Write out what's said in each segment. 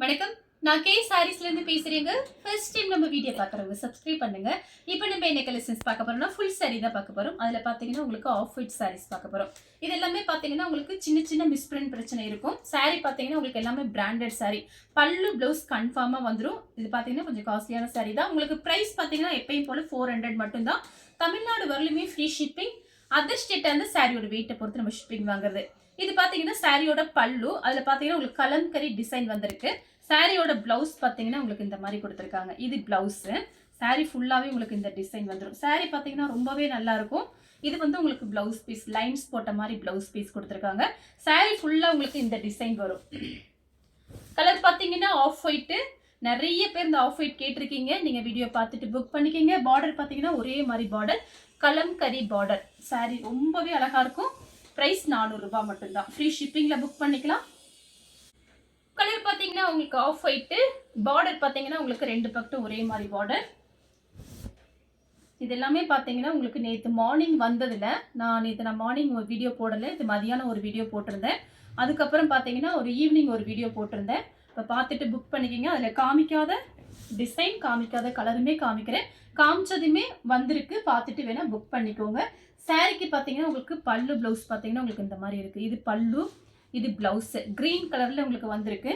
வணக்கம். நான் கே சாரீஸ்லேருந்து பேசுகிறேங்க. ஃபர்ஸ்ட் டைம் நம்ம வீடியோ பார்க்குறவங்க சப்ஸ்கிரைப் பண்ணுங்க. இப்போ நம்ம என்ன கலெக்ஷன்ஸ் பார்க்க போறோம்னா ஃபுல் சாரீ தான் பார்க்க போறோம். அதில் பார்த்தீங்கன்னா உங்களுக்கு ஆஃப் ஒயிட் சாரீஸ் பார்க்க போறோம். இது எல்லாமே பார்த்தீங்கன்னா உங்களுக்கு சின்ன சின்ன மிஸ்பிரிண்ட் பிரச்சனை இருக்கும். சாரீ பார்த்தீங்கன்னா உங்களுக்கு எல்லாமே பிராண்டட் சாரீ. பல்லு ப்ளவுஸ் கன்ஃபார்மாக வந்துடும். இது பார்த்தீங்கன்னா கொஞ்சம் காஸ்ட்லியான சாரீ தான். உங்களுக்கு ப்ரைஸ் பார்த்தீங்கன்னா எப்பயும் போல 400 மட்டும்தான். தமிழ்நாடு வரலுமே ஃப்ரீ ஷிப்பிங். அதர் ஸ்டேட்டாக இருந்து சாரியோட வெயிட்டை பொறுத்து நம்ம ஷிப்பிங் வாங்குறது. இது பார்த்தீங்கன்னா சாரியோட பல்லு. அதில் பார்த்தீங்கன்னா உங்களுக்கு கலம்கரி டிசைன் வந்திருக்கு. சாரியோட பிளவுஸ் பார்த்தீங்கன்னா உங்களுக்கு இந்த மாதிரி கொடுத்துருக்காங்க. இது பிளவுஸு. சாரி ஃபுல்லாகவே உங்களுக்கு இந்த டிசைன் வந்துடும். சாரி பார்த்தீங்கன்னா ரொம்பவே நல்லா இருக்கும். இது வந்து உங்களுக்கு பிளவுஸ் பீஸ் லைன்ஸ் போட்ட மாதிரி பிளவுஸ் பீஸ் கொடுத்துருக்காங்க. சாரி ஃபுல்லாக உங்களுக்கு இந்த டிசைன் வரும். கலர் பார்த்தீங்கன்னா ஆஃப் ஒயிட்டு. நிறைய பேர் இந்த ஆஃப் ஒயிட் கேட்டிருக்கீங்க. நீங்கள் வீடியோ பார்த்துட்டு புக் பண்ணிக்கிங்க. பார்டர் பார்த்தீங்கன்னா ஒரே மாதிரி பார்டர், கலம்கரி பார்டர். சாரி ரொம்பவே அழகாக இருக்கும். ப்ரைஸ் 400 ரூபாய் மட்டும்தான். ஃப்ரீ ஷிப்பிங்கில் புக் பண்ணிக்கலாம். கலர் பார்த்தீங்கன்னா உங்களுக்கு ஆஃப் ஒயிட்டு. பார்டர் பார்த்தீங்கன்னா உங்களுக்கு ரெண்டு பக்கம் ஒரே மாதிரி பார்டர். இது எல்லாமே பார்த்தீங்கன்னா உங்களுக்கு நேற்று மார்னிங் வந்ததில் நான் மார்னிங் ஒரு வீடியோ போடலை. இது மதியானம் ஒரு வீடியோ போட்டிருந்தேன். அதுக்கப்புறம் பார்த்தீங்கன்னா ஒரு ஈவினிங் ஒரு வீடியோ போட்டிருந்தேன். இப்போ பார்த்துட்டு புக் பண்ணிக்கிங்க. அதில் காமிக்காத டிசைன் காமிக்காத கலருமே காமிக்கிறேன். காமிச்சதுமே வந்திருக்கு. பார்த்துட்டு வேணால் புக் பண்ணிக்கோங்க. சாரிக்கு பார்த்தீங்கன்னா உங்களுக்கு பல்லு ப்ளவுஸ் பார்த்தீங்கன்னா உங்களுக்கு இந்த மாதிரி இருக்குது. இது பல்லு, இது பிளவுஸ் கிரீன் கலர்ல உங்களுக்கு வந்திருக்கு.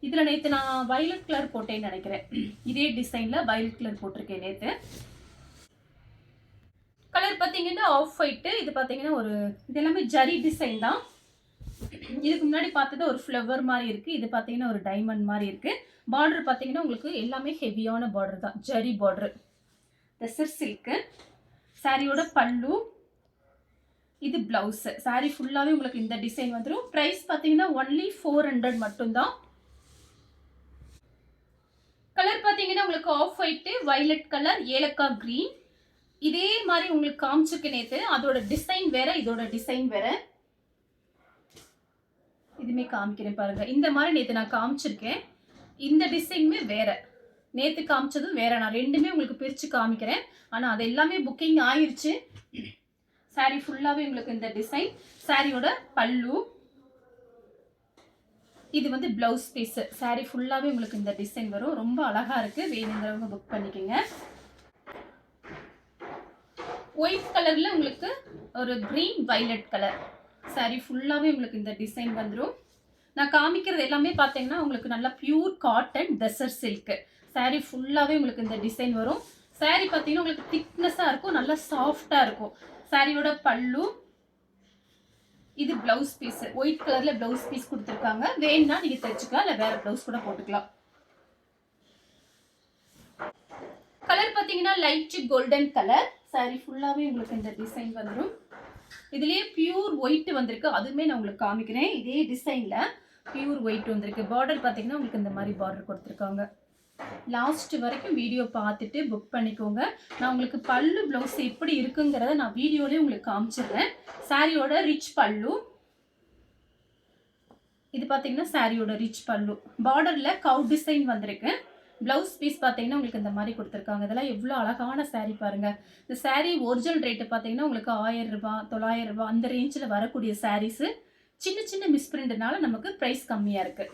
இதுல நேற்று நான் வயலட் கலர் போட்டேன்னு நினைக்கிறேன். இதே டிசைன்ல வயலட் கலர் போட்டிருக்கேன் நேற்று. கலர் பார்த்தீங்கன்னா ஆஃப் ஒயிட்டு. இது பார்த்தீங்கன்னா இது எல்லாமே ஜரி டிசைன் தான். இதுக்கு முன்னாடி பார்த்தது ஒரு ஃப்ளவர் மாதிரி இருக்கு. இது பார்த்தீங்கன்னா ஒரு டைமண்ட் மாதிரி இருக்கு. பார்டர் பார்த்தீங்கன்னா உங்களுக்கு எல்லாமே ஹெவியான பார்டர் தான், ஜரி பார்டர். டெசர் சில்க்கு. சாரியோட பல்லு, இது பிளவுஸ். சாரி ஃபுல்லாகவே உங்களுக்கு இந்த டிசைன் வந்துடும். ப்ரைஸ் பார்த்தீங்கன்னா ஒன்லி 400 மட்டும்தான். கலர் பார்த்தீங்கன்னா உங்களுக்கு ஆஃப் ஒயிட்டு, வயலட் கலர், ஏலக்காய் கிரீன். இதே மாதிரி உங்களுக்கு காமிச்சிருக்கு நேற்று. அதோட டிசைன் வேற, இதோட டிசைன் வேற. இதுமே காமிக்கிறேன் பாருங்க. இந்த மாதிரி நேற்று நான் காமிச்சிருக்கேன். இந்த டிசைனுமே வேற. நேற்று காமிச்சதும் வேற. நான் ரெண்டுமே உங்களுக்கு பிரித்து காமிக்கிறேன். ஆனால் அது எல்லாமே புக்கிங் ஆயிடுச்சு. சாரி ஃபுல்லாகவே உங்களுக்கு இந்த டிசைன். சாரியோட பல்லு, இது வந்து பிளவுஸ் பீஸ். சாரி ஃபுல்லாகவே உங்களுக்கு இந்த டிசைன் வரும். ரொம்ப அழகா இருக்கு. வேணுங்கிறவங்க புக் பண்ணிக்கோங்க. ஒயிட் கலர்ல உங்களுக்கு ஒரு கிரீன் வயலட் கலர். சாரி ஃபுல்லாகவே உங்களுக்கு இந்த டிசைன் வந்துடும். நான் காமிக்கிறது எல்லாமே பார்த்தீங்கன்னா உங்களுக்கு நல்லா பியூர் காட்டன் டெசர் சில்க். சாரி ஃபுல்லாகவே உங்களுக்கு இந்த டிசைன் வரும். சாரி பார்த்தீங்கன்னா உங்களுக்கு திக்னஸாக இருக்கும், நல்லா சாஃப்டாக இருக்கும். சாரியோட பல்லு, இது பிளவுஸ் பீஸ். ஒயிட் கலர்ல பிளவுஸ் பீஸ் கொடுத்துருக்காங்க. வேணும்னா நீங்க தைச்சுக்கலாம், இல்லை வேற பிளவுஸ் கூட போட்டுக்கலாம். கலர் பார்த்தீங்கன்னா லைட் கோல்டன் கலர். சாரி ஃபுல்லாகவே உங்களுக்கு இந்த டிசைன் வந்துடும். இதுலேயே பியூர் ஒயிட் வந்திருக்கு. அதுவுமே நான் உங்களுக்கு காமிக்கிறேன். இதே டிசைன்ல பியூர் ஒயிட் வந்திருக்கு. பார்டர் பார்த்தீங்கன்னா உங்களுக்கு இந்த மாதிரி பார்டர் கொடுத்துருக்காங்க. லாஸ்ட் வரைக்கும் வீடியோ பார்த்துட்டு புக் பண்ணிக்கோங்க. நான் உங்களுக்கு பல்லு பிளவுஸ் எப்படி இருக்குங்கிறத நான் வீடியோலேயே உங்களுக்கு காமிச்சிடுறேன். சாரியோட ரிச் பல்லு. இது பார்த்தீங்கன்னா சாரியோட ரிச் பல்லு. பார்டர்ல கவு டிசைன் வந்திருக்கு. பிளவுஸ் பீஸ் பார்த்தீங்கன்னா உங்களுக்கு இந்த மாதிரி கொடுத்துருக்காங்க. இதெல்லாம் எவ்வளோ அழகான சாரி பாருங்க. இந்த சாரி ஒரிஜினல் ரேட்டு பார்த்தீங்கன்னா உங்களுக்கு 1000 ரூபாய் 900 ரூபாய் அந்த ரேஞ்சில் வரக்கூடிய சாரீஸ். சின்ன சின்ன மிஸ்பிரிண்ட்னால நமக்கு ப்ரைஸ் கம்மியாக இருக்கு.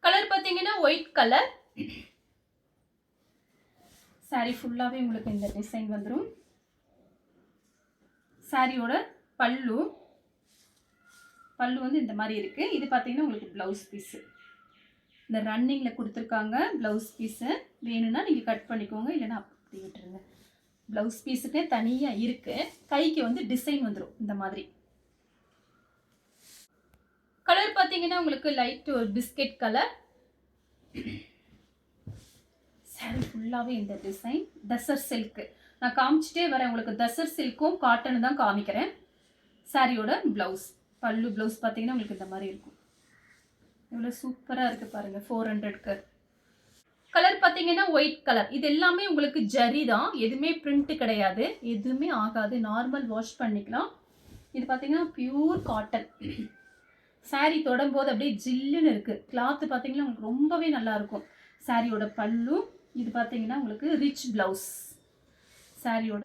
கலர் பார்த்தீங்கன்னா ஒயிட் கலர். சாரி ஃபுல்லாகவே உங்களுக்கு இந்த டிசைன் வந்துடும். சாரியோட பல்லு வந்து இந்த மாதிரி இருக்கு. இது பார்த்தீங்கன்னா உங்களுக்கு பிளவுஸ் பீஸு. இந்த ரன்னிங்கில் கொடுத்துருக்காங்க பிளவுஸ் பீஸு. வேணும்னா நீங்கள் கட் பண்ணிக்கோங்க, இல்லைன்னா அப்படி விட்டுருங்க. பிளவுஸ் பீஸுக்கு தனியாக இருக்கு. கைக்கு வந்து டிசைன் வந்துடும் இந்த மாதிரி. கலர் பார்த்தீங்கன்னா உங்களுக்கு லைட் ஒரு பிஸ்கெட் கலர். சாரி ஃபுல்லாகவே இந்த டிசைன் டெசர் சில்க்கு. நான் காமிச்சிட்டே வரேன் உங்களுக்கு. டெசர் சில்க்கும் காட்டனும் தான் காமிக்கிறேன். சாரியோட பிளவுஸ், பல்லு பிளவுஸ் பார்த்தீங்கன்னா உங்களுக்கு இந்த மாதிரி இருக்கும். இவ்வளோ சூப்பராக இருக்குது பாருங்கள். 400க்கு. கலர் பார்த்தீங்கன்னா ஒயிட் கலர். இது எல்லாமே உங்களுக்கு ஜரி தான், எதுவுமே பிரிண்ட் கிடையாது, எதுவுமே ஆகாது. நார்மல் வாஷ் பண்ணிக்கலாம். இது பார்த்தீங்கன்னா பியூர் காட்டன். சாரி தொடும்போது அப்படியே ஜில்லுன்னு இருக்குது. கிளாத்து பார்த்தீங்கன்னா உங்களுக்கு ரொம்பவே நல்லா இருக்கும். சாரியோட பல்லு, இது பார்த்தீங்கன்னா உங்களுக்கு ரிச் பிளவுஸ். சாரியோட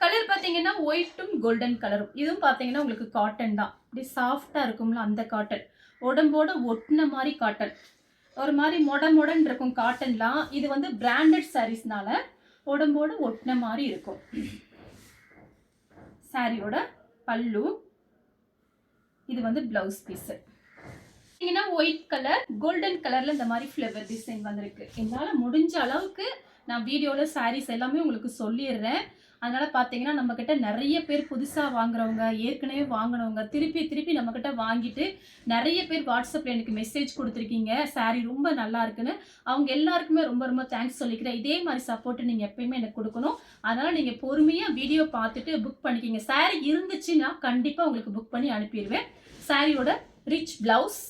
கலர் பார்த்தீங்கன்னா ஒயிட்டும் கோல்டன் கலரும். இதுவும் பார்த்தீங்கன்னா உங்களுக்கு காட்டன் தான். இப்படி சாஃப்டாக இருக்கும்ல அந்த காட்டன். உடம்போட ஒட்டின மாதிரி காட்டன். ஒரு மாதிரி மொடன்னு இருக்கும் காட்டன்லாம். இது வந்து பிராண்டட் சாரீஸ்னால உடம்போடு ஒட்டின மாதிரி இருக்கும். சாரியோட பல்லு, இது வந்து பிளவுஸ் பீஸ். பார்த்தீங்கன்னா ஒயிட் கலர் கோல்டன் கலர்ல இந்த மாதிரி ஃப்ளவர் டிசைன் வந்திருக்கு. என்னால் முடிஞ்ச அளவுக்கு நான் வீடியோவில் சாரீஸ் எல்லாமே உங்களுக்கு சொல்லிடுறேன். அதனால பார்த்தீங்கன்னா நம்மக்கிட்ட நிறைய பேர் புதுசாக வாங்குறவங்க, ஏற்கனவே வாங்கினவங்க, திருப்பி நம்மக்கிட்ட வாங்கிட்டு நிறைய பேர் வாட்ஸ்அப்பில் எனக்கு மெசேஜ் கொடுத்துருக்கீங்க, சாரீ ரொம்ப நல்லா இருக்குன்னு. அவங்க எல்லாருக்குமே ரொம்ப தேங்க்ஸ் சொல்லிக்கிறேன். இதே மாதிரி சப்போர்ட்டு நீங்கள் எப்பயுமே எனக்கு கொடுக்கணும். அதனால் நீங்கள் பொறுமையாக வீடியோ பார்த்துட்டு புக் பண்ணிக்கிங்க. சாரீ இருந்துச்சுன்னா கண்டிப்பாக உங்களுக்கு புக் பண்ணி அனுப்பிடுவேன். சாரியோட ரிச் பிளவுஸ்,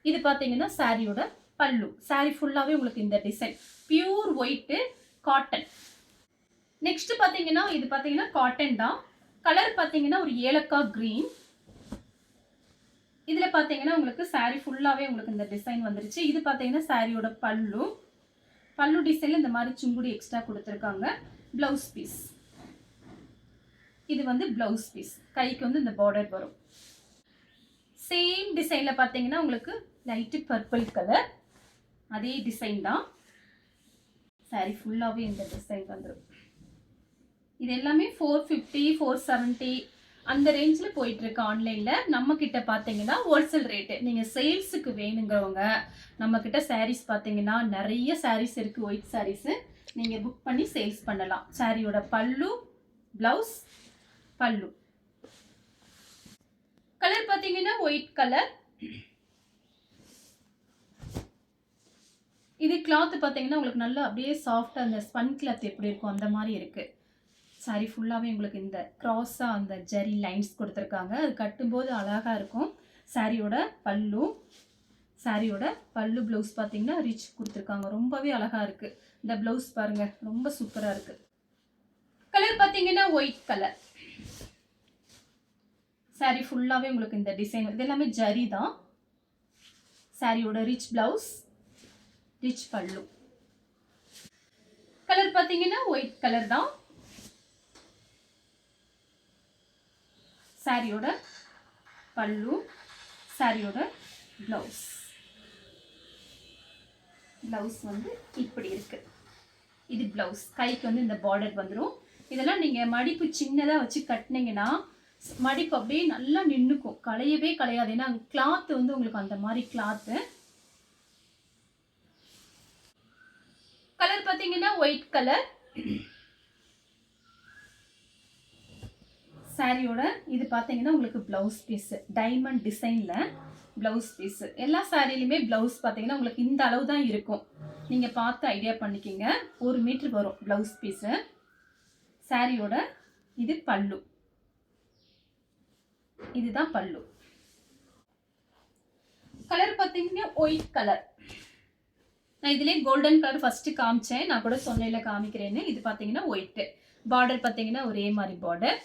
இது பார்த்தீங்கன்னா சாரியோட பல்லு. சாரி ஃபுல்லாகவே உங்களுக்கு இந்த design pure white cotton. Next பார்த்தீங்கன்னா இது பார்த்தீங்கன்னா காட்டன் தான். கலர் பார்த்தீங்கன்னா ஒரு ஏலக்காய் கிரீன். இதில் பார்த்தீங்கன்னா உங்களுக்கு சாரி ஃபுல்லாகவே உங்களுக்கு இந்த டிசைன் வந்துருச்சு. இது பார்த்தீங்கன்னா சாரியோட பல்லு. பல்லு டிசைனில் இந்த மாதிரி சுங்குடி எக்ஸ்ட்ரா கொடுத்துருக்காங்க. ப்ளவுஸ் பீஸ், இது வந்து ப்ளவுஸ் பீஸ். கைக்கு வந்து இந்த பார்டர் வரும். சேம் டிசைனில் பார்த்தீங்கன்னா உங்களுக்கு லைட்டு பர்பிள் கலர், அதே டிசைன் தான். சாரி ஃபுல்லாகவே இந்த டிசைன் வந்துடும். இது எல்லாமே 450 470 அந்த ரேஞ்சில் போயிட்டுருக்கு ஆன்லைனில். நம்மக்கிட்ட பார்த்தீங்கன்னா ஹோல்சேல் ரேட்டு. நீங்கள் சேல்ஸுக்கு வேணுங்கிறவங்க நம்மக்கிட்ட சாரீஸ் பார்த்தீங்கன்னா நிறைய சாரீஸ் இருக்குது, ஒயிட் சாரீஸு. நீங்கள் புக் பண்ணி சேல்ஸ் பண்ணலாம். சாரியோட பல்லு, ப்ளவுஸ், பல்லு. கலர் பார்த்தீங்கன்னா ஒயிட் கலர். இது கிளாத் பார்த்தீங்கன்னா உங்களுக்கு நல்லா அப்படியே சாஃப்டாக அந்த ஸ்பன் கிளாத் எப்படி இருக்கும் அந்த மாதிரி இருக்குது. சாரி ஃபுல்லாகவே உங்களுக்கு இந்த க்ராஸாக அந்த ஜரி லைன்ஸ் கொடுத்துருக்காங்க. அது கட்டும்போது அழகாக இருக்கும். சாரியோட பல்லு, சாரியோட பல்லு ப்ளவுஸ் பார்த்தீங்கன்னா ரிச் கொடுத்துருக்காங்க. ரொம்பவே அழகாக இருக்குது. இந்த ப்ளவுஸ் பாருங்கள், ரொம்ப சூப்பராக இருக்குது. கலர் பார்த்தீங்கன்னா ஒயிட் கலர். சாரி ஃபுல்லாகவே உங்களுக்கு இந்த டிசைன், இது எல்லாமே ஜரி தான். சாரியோட ரிச் ப்ளவுஸ், ரிச் பல்லு. கலர் பார்த்தீங்கன்னா ஒயிட் கலர் தான். சாரியோட பல்லு, சாரியோட ப்ளவுஸ். ப்ளவுஸ் வந்து இப்படி இருக்கு. இது ப்ளவுஸ். கைக்கு வந்து இந்த பார்டர் வந்துடும். இதெல்லாம் நீங்கள் மடிப்பு சின்னதாக வச்சு கட்டினீங்கன்னா மடிப்பு அப்படியே நல்லா நின்றுக்கும், களையவே களையாது. ஏன்னா கிளாத்து வந்து உங்களுக்கு அந்த மாதிரி கிளாத்து. கலர் பார்த்தீங்கன்னா ஒயிட் கலர். சாரியோட இது பார்த்தீங்கன்னா உங்களுக்கு ப்ளவுஸ் பீஸு, டைமண்ட் டிசைனில் ப்ளவுஸ் பீஸு. எல்லா சாரிலையுமே ப்ளவுஸ் பார்த்தீங்கன்னா உங்களுக்கு இந்த அளவு தான் இருக்கும். நீங்கள் பார்த்து ஐடியா பண்ணிக்கிங்க. 1 மீட்ரு வரும் ப்ளவுஸ் பீஸு. சாரியோட இது பல்லு, இதுதான் பல்லு. கலர் பார்த்தீங்கன்னா ஒயிட் கலர். நான் இதுலேயே கோல்டன் கலர் ஃபஸ்ட்டு காமிச்சேன், நான் கூட சொன்னையில் காமிக்கிறேன்னு. இது பார்த்தீங்கன்னா ஒயிட்டு. பார்டர் பார்த்தீங்கன்னா ஒரே மாதிரி பார்டர்.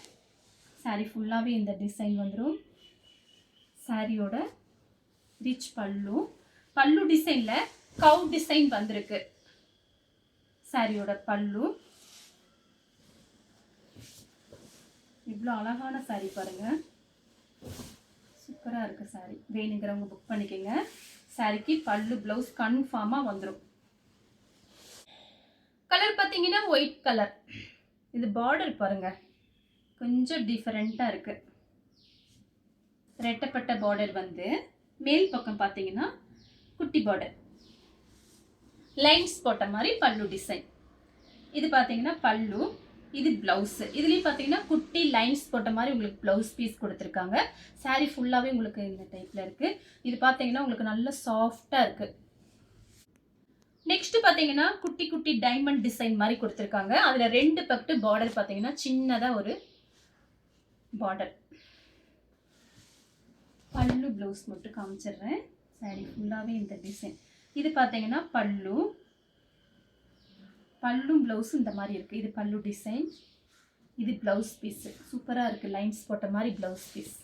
சாரி ஃபுல்லாகவே இந்த டிசைன் வந்துடும். சாரியோட ரிச் பல்லு. பல்லு டிசைனில் கவு டிசைன் வந்திருக்கு. சாரியோட பல்லு. இவ்வளோ அழகான சாரி பாருங்கள், சூப்பராக இருக்குது சாரி. வேணுங்கிறவங்க புக் பண்ணிக்கோங்க. சாரிக்கு பல்லு ப்ளவுஸ் கன்ஃபார்மாக வந்துடும். கலர் பார்த்தீங்கன்னா ஒயிட் கலர். இது பார்டர் பாருங்கள், கொஞ்சம் டிஃப்ரெண்ட்டாக இருக்குது. ரெட்டப்பட்ட பார்டர் வந்து மேல் பக்கம் பார்த்தீங்கன்னா குட்டி பார்டர் லைன்ஸ் போட்ட மாதிரி பல்லு டிசைன். இது பார்த்தீங்கன்னா பல்லு, இது ப்ளவுஸு. இதுலேயும் பார்த்தீங்கன்னா குட்டி லைன்ஸ் போட்ட மாதிரி உங்களுக்கு ப்ளவுஸ் பீஸ் கொடுத்துருக்காங்க. சாரீ ஃபுல்லாகவே உங்களுக்கு இந்த டைப்பில் இருக்குது. இது பார்த்தீங்கன்னா உங்களுக்கு நல்ல சாஃப்டாக இருக்குது. நெக்ஸ்ட் பார்த்தீங்கன்னா குட்டி குட்டி டைமண்ட் டிசைன் மாதிரி கொடுத்துருக்காங்க. அதில் 2 பக்கத்து பார்டர் பார்த்தீங்கன்னா சின்னதாக ஒரு பார்டர். பல்லு ப்ளவுஸ் மட்டும் காமிச்சிடுறேன். சாரி ஃபுல்லாகவே இந்த டிசைன். இது பார்த்தீங்கன்னா பல்லு, பல்லும் ப்ளவுஸும் இந்த மாதிரி இருக்குது. இது பல்லு டிசைன், இது ப்ளவுஸ் பீஸு. சூப்பராக இருக்குது, லைன்ஸ் போட்ட மாதிரி ப்ளவுஸ் பீஸ்.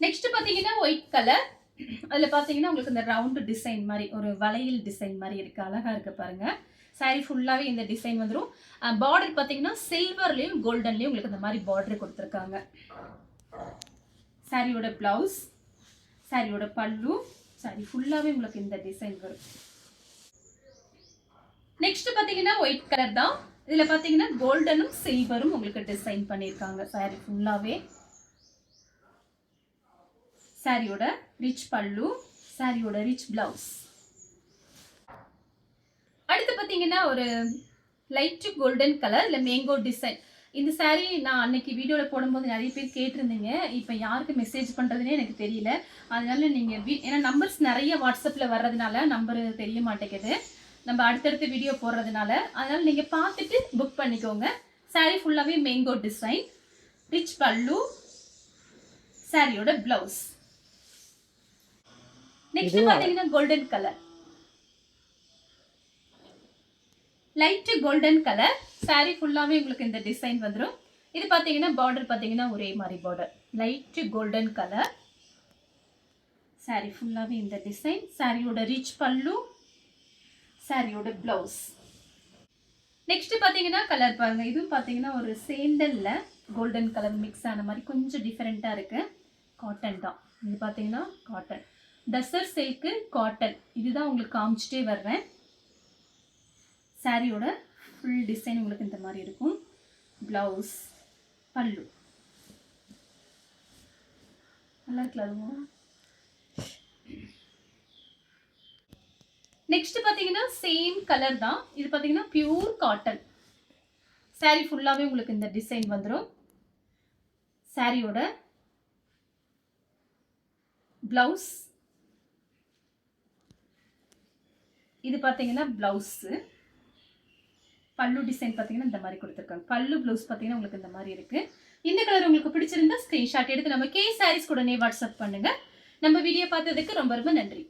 நெக்ஸ்ட் பார்த்தீங்கன்னா ஒயிட் கலர். அதில் பார்த்தீங்கன்னா உங்களுக்கு இந்த ரவுண்டு டிசைன் மாதிரி ஒரு வளையல் டிசைன் மாதிரி இருக்குது. அழகாக இருக்குது பாருங்கள். சாரி ஃபுல்லாகவே இந்த டிசைன் வந்துடும். பார்டர் பார்த்தீங்கன்னா சில்வர்லேயும் கோல்டன்லேயும் உங்களுக்கு இந்த மாதிரி பார்டர் கொடுத்துருக்காங்க. சாரியோட ப்ளவுஸ், சாரியோட பல்லு, சாரி ஃபுல்லாவே உங்களுக்கு இந்த டிசைன் வரும். நெக்ஸ்ட் பாத்தீங்கன்னா ஒயிட் கலர் தான். இதுல பாத்தீங்கன்னா கோல்டனும் சில்வரும் உங்களுக்கு டிசைன் பண்ணிருக்காங்க. சாரி ஃபுல்லாவே சாரியோட ரிச் பல்லு, சாரியோட ரிச் பிளவுஸ். அடுத்து பாத்தீங்கன்னா ஒரு லைட் கோல்டன் கலர் இல்ல மேங்கோ டிசைன். இந்த சாரி நான் அன்னைக்கு வீடியோல போடும்போது நிறைய பேர் கேட்டிருந்தீங்க. இப்போ யாருக்கு மெசேஜ் பண்றதுனே எனக்கு தெரியல. அதனால நீங்க ஏன்னா நம்பர்ஸ் நிறைய வாட்ஸ்அப்ல வர்றதுனால நம்பர் தெரிய மாட்டேங்குது. நம்ம அடுத்தடுத்த வீடியோ போடுறதுனால அதனால நீங்க பார்த்துட்டு புக் பண்ணிக்கோங்க. சாரி ஃபுல்லாவே மேங்கோ டிசைன், ரிச் பல்லு, சாரியோட பிளவுஸ். நெக்ஸ்ட் பாத்தீங்கன்னா golden colour, light golden colour. Sorry ஃபுல்லாவே உங்களுக்கு இந்த டிசைன் வந்துடும். இது பாத்தீங்கன்னா பார்டர் பாத்தீங்கன்னா ஒரே மாதிரி border, light golden colour. Sorry ஃபுல்லாவே இந்த டிசைன், சாரியோட ரிச் பல்லு, சாரியோட பிளவுஸ். நெக்ஸ்ட் பாத்தீங்கன்னா கலர் பாருங்க. இதுவும் பாத்தீங்கன்னா ஒரு சேண்டல்ல கோல்டன் கலர் மிக்ஸ் ஆன மாதிரி கொஞ்சம் டிஃபரெண்டா இருக்கு. காட்டன் தான் இது, பாத்தீங்கன்னா காட்டன், டசர் சில்க் காட்டன். இதுதான் உங்களுக்கு காமிச்சிட்டே வர்றேன். சாரியோட ஃபுல் டிசைன் உங்களுக்கு இந்த மாதிரி இருக்கும். பிளவுஸ், பல்லு நல்லா இருக்குல்ல. நெக்ஸ்ட் பாத்தீங்கன்னா சேம் கலர் தான். இது பாத்தீங்கன்னா பியூர் காட்டன். சாரி ஃபுல்லாவே உங்களுக்கு இந்த டிசைன் வந்துடும். சாரியோட பிளவுஸ், இது பாத்தீங்கன்னா பிளவுஸ், பல்லு டிசைன் பாத்தீங்கன்னா இந்த மாதிரி கொடுத்துருக்காங்க. பல்லு பிளவுஸ் பாத்தீங்கன்னா உங்களுக்கு இந்த மாதிரி இருக்கு. இந்த கலர் உங்களுக்கு பிடிச்சிருந்தா ஸ்கிரீன்ஷாட் எடுத்து நம்ம கே சாரீஸ் உடனே வாட்ஸ்அப் பண்ணுங்க. நம்ம வீடியோ பார்த்ததுக்கு ரொம்ப ரொம்ப நன்றி.